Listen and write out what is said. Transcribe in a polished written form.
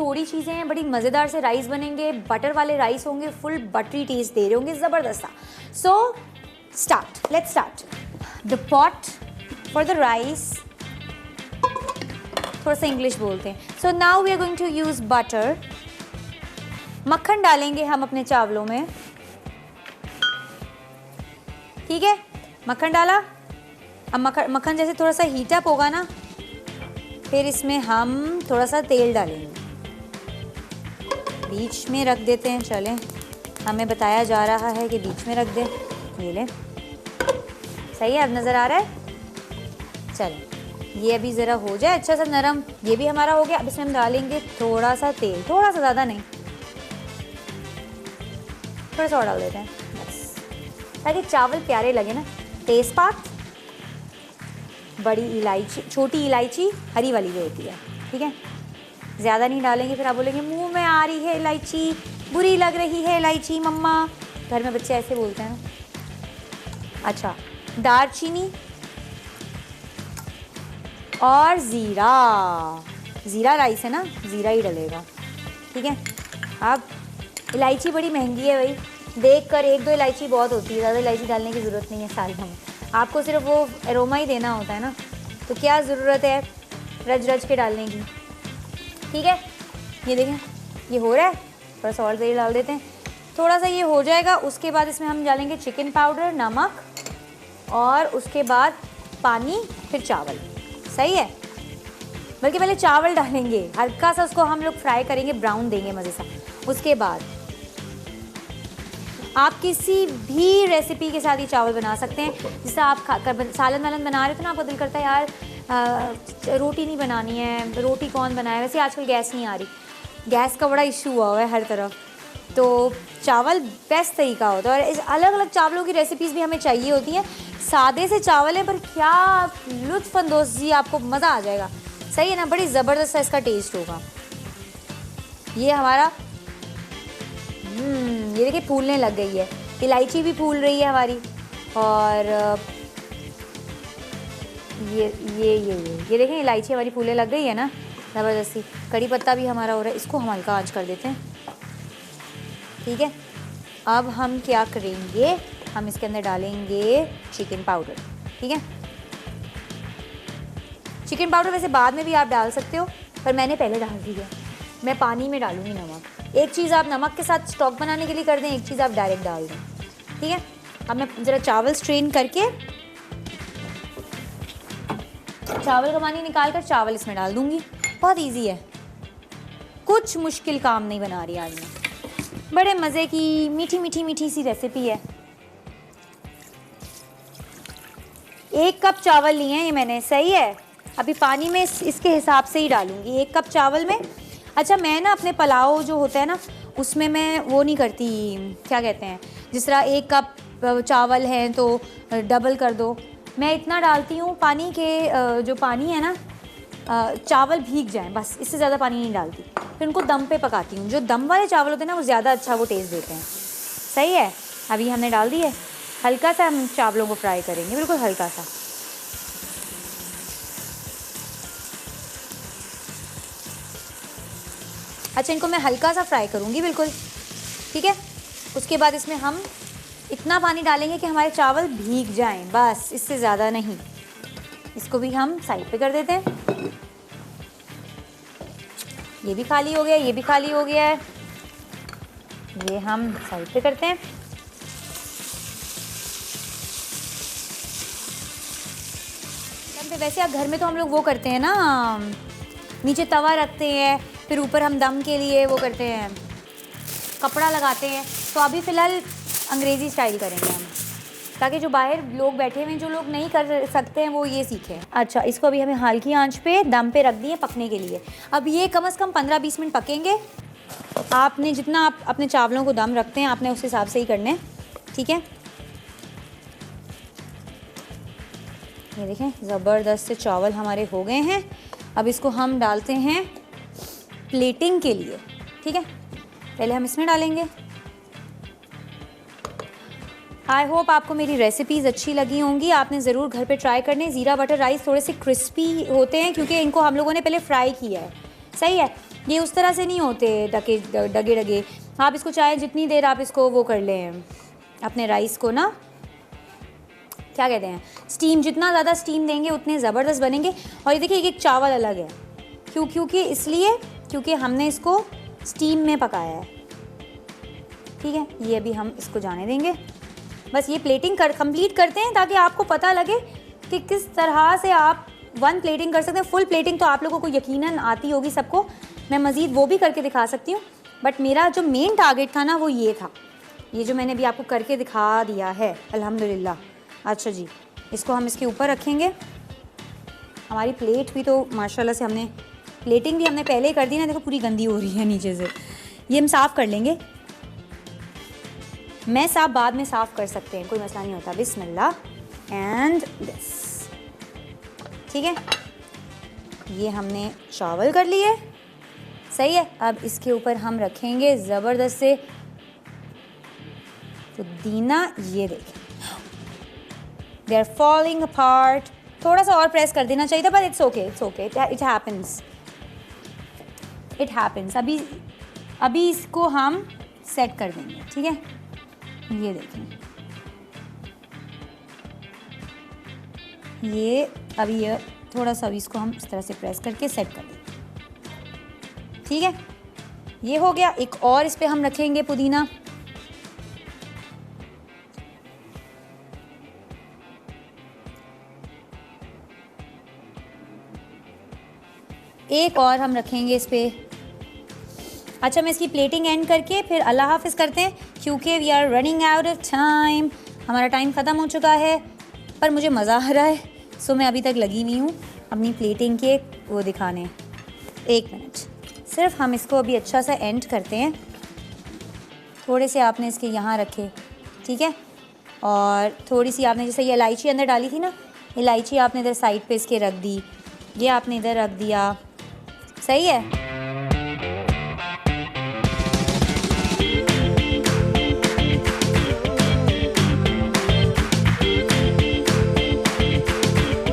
थोड़ी चीज़ें हैं, बड़ी मज़ेदार से राइस बनेंगे, बटर वाले राइस होंगे, फुल बटरी टेस्ट दे रहे होंगे, ज़बरदस्त सा। So start, let's start the pot for the rice. थोड़ा सा इंग्लिश बोलते हैं। So now we are going to use butter. मक्खन डालेंगे हम अपने चावलों में, ठीक है। मक्खन डाला। अब मक्खन जैसे थोड़ा सा हीट अप होगा ना, फिर इसमें हम थोड़ा सा तेल डालेंगे, बीच में रख देते हैं। चलें, हमें बताया जा रहा है कि बीच में रख दें। ये ले, सही है, अब नज़र आ रहा है। चलें, ये अभी ज़रा हो जाए अच्छा सा नरम। ये भी हमारा हो गया। अब इसमें हम डालेंगे थोड़ा सा तेल, थोड़ा सा, ज़्यादा नहीं, थोड़ा सा और डाल देते हैं बस, ताकि चावल प्यारे लगे ना। तेज़पात, बड़ी इलायची, छोटी इलायची, हरी वाली जो होती है, ठीक है। ज़्यादा नहीं डालेंगे, फिर आप बोलेंगे मुंह में आ रही है इलायची, बुरी लग रही है इलायची मम्मा। घर में बच्चे ऐसे बोलते हैं ना। अच्छा, दालचीनी और ज़ीरा। ज़ीरा राइस है ना, ज़ीरा ही डलेगा, ठीक है। अब इलायची बड़ी महंगी है भाई, देख कर 1-2 इलायची बहुत होती है, ज़्यादा इलायची डालने की ज़रूरत नहीं है साल में। आपको सिर्फ वो एरोमा ही देना होता है ना, तो क्या ज़रूरत है रज रज के डालने की, ठीक है। ये देखें, ये हो रहा है। थोड़ा सा और तेल डाल देते हैं, थोड़ा सा ये हो जाएगा। उसके बाद इसमें हम डालेंगे चिकन पाउडर, नमक, और उसके बाद पानी, फिर चावल। सही है, बल्कि पहले चावल डालेंगे, हल्का सा उसको हम लोग फ्राई करेंगे, ब्राउन देंगे मज़े सा। उसके बाद आप किसी भी रेसिपी के साथ ये चावल बना सकते हैं। जैसे आप सालन वालन बना रहे थे ना, आपको दिल करता है यार रोटी नहीं बनानी है, रोटी कौन बनाए। वैसे आजकल गैस नहीं आ रही, गैस का बड़ा इशू हुआ है हर तरफ, तो चावल बेस्ट तरीका होता है। और इस अलग अलग चावलों की रेसिपीज़ भी हमें चाहिए होती हैं। सादे से चावल है, पर क्या लुत्फ़अंदोज़ जी, आपको मज़ा आ जाएगा। सही है ना, बड़ी ज़बरदस्त सा इसका टेस्ट होगा। ये हमारा ये देखिए फूलने लग गई है, इलायची भी फूल रही है हमारी। और ये देखें, इलायची हमारी फूलने लग गई है ना, ज़बरदस्ती। कड़ी पत्ता भी हमारा हो रहा है, इसको हम हल्का आंच कर देते हैं, ठीक है। अब हम क्या करेंगे, हम इसके अंदर डालेंगे चिकन पाउडर, ठीक है। चिकन पाउडर वैसे बाद में भी आप डाल सकते हो, पर मैंने पहले डाल दिया। मैं पानी में डालूंगी नमक। एक चीज़ आप नमक के साथ स्टॉक बनाने के लिए कर दें, एक चीज़ आप डायरेक्ट डाल दें, ठीक है। अब मैं ज़रा चावल स्ट्रेन करके, चावल का पानी निकाल कर चावल इसमें डाल दूंगी। बहुत इजी है, कुछ मुश्किल काम नहीं बना रही आज मैं। बड़े मज़े की मीठी मीठी मीठी सी रेसिपी है। 1 कप चावल लिए हैं ये मैंने, सही है। अभी पानी में इसके हिसाब से ही डालूंगी, 1 कप चावल में। अच्छा, मैं ना अपने पुलाव जो होता है ना, उसमें मैं वो नहीं करती, क्या कहते हैं, जिस तरह 1 कप चावल है तो डबल कर दो। मैं इतना डालती हूँ पानी के, जो पानी है ना, चावल भीग जाएं बस, इससे ज़्यादा पानी नहीं डालती। फिर उनको दम पे पकाती हूँ। जो दम वाले चावल होते हैं ना, वो ज़्यादा अच्छा वो टेस्ट देते हैं। सही है, अभी हमने डाल दी है। हल्का सा हम चावलों को फ्राई करेंगे, बिल्कुल हल्का सा। अच्छा, इनको मैं हल्का सा फ्राई करूँगी बिल्कुल, ठीक है। उसके बाद इसमें हम इतना पानी डालेंगे कि हमारे चावल भीग जाएं, बस, इससे ज़्यादा नहीं। इसको भी हम साइड पे कर देते हैं। ये भी खाली हो गया, ये भी खाली हो गया है, ये हम साइड पे करते हैं। वैसे आप घर में तो हम लोग वो करते हैं ना, नीचे तवा रखते हैं, फिर ऊपर हम दम के लिए वो करते हैं, कपड़ा लगाते हैं। तो अभी फ़िलहाल अंग्रेज़ी स्टाइल करेंगे हम, ताकि जो बाहर लोग बैठे हुए हैं, जो लोग नहीं कर सकते हैं, वो ये सीखें। अच्छा, इसको अभी हमें हल्की आंच पे दम पे रख दिए पकने के लिए। अब ये कम से कम 15-20 मिनट पकेंगे। आपने जितना आप अपने चावलों को दम रखते हैं, आपने उस हिसाब से ही करना है, ठीक है। ये देखें, ज़बरदस्त से चावल हमारे हो गए हैं। अब इसको हम डालते हैं प्लेटिंग के लिए, ठीक है। पहले हम इसमें डालेंगे। आई होप आपको मेरी रेसिपीज़ अच्छी लगी होंगी, आपने ज़रूर घर पे ट्राई करने। ज़ीरा बटर राइस थोड़े से क्रिस्पी होते हैं क्योंकि इनको हम लोगों ने पहले फ्राई किया है, सही है। ये उस तरह से नहीं होते डगे डगे डगे। आप इसको चाहे जितनी देर आप इसको वो कर लें, अपने राइस को ना क्या कहते हैं, स्टीम, जितना ज़्यादा स्टीम देंगे उतने ज़बरदस्त बनेंगे। और ये देखिए एक एक चावल अलग है, क्योंकि हमने इसको स्टीम में पकाया है। ठीक है, ये अभी हम इसको जाने देंगे। बस ये प्लेटिंग कंप्लीट करते हैं ताकि आपको पता लगे कि किस तरह से आप 1 प्लेटिंग कर सकते हैं। फुल प्लेटिंग तो आप लोगों को यकीनन आती होगी सबको, मैं मज़ीद वो भी करके दिखा सकती हूँ, बट मेरा जो मेन टारगेट था ना वो ये था, ये जो मैंने अभी आपको करके दिखा दिया है अल्हम्दुलिल्लाह। अच्छा जी, इसको हम इसके ऊपर रखेंगे। हमारी प्लेट भी तो माशाल्लाह से हमने प्लेटिंग भी हमने पहले ही कर दी ना, देखो पूरी गंदी हो रही है नीचे से, ये हम साफ़ कर लेंगे। मैं साफ बाद में साफ़ कर सकते हैं, कोई मसला नहीं होता। बिस्मिल्लाह एंड दिस। ठीक है, ये हमने चावल कर लिए, सही है। अब इसके ऊपर हम रखेंगे ज़बरदस्त से पुदीना। ये देखें, दे आर फॉलिंग अपार्ट। थोड़ा सा और प्रेस कर देना चाहिए था, पर it's okay, it's okay, it happens, it happens. अभी इसको हम सेट कर देंगे। ठीक है, ये देखें, ये अभी ये थोड़ा सा, अभी इसको हम इस तरह से प्रेस करके सेट कर देंगे। ठीक है, ये हो गया। एक और इस पे हम रखेंगे पुदीना। एक और हम रखेंगे इस पे। अच्छा, मैं इसकी प्लेटिंग एंड करके फिर अल्लाह हाफ़िज़ करते हैं, क्योंकि we are running out of time. हमारा टाइम ख़त्म हो चुका है, पर मुझे मज़ा आ रहा है, सो मैं अभी तक लगी नहीं हूँ अपनी प्लेटिंग के वो दिखाने। 1 मिनट सिर्फ हम इसको अभी अच्छा सा एंड करते हैं। थोड़े से आपने इसके यहाँ रखे, ठीक है, और थोड़ी सी आपने जैसे ये इलायची अंदर डाली थी ना, इलायची आपने इधर साइड पे इसके रख दी, ये आपने इधर रख दिया, सही है।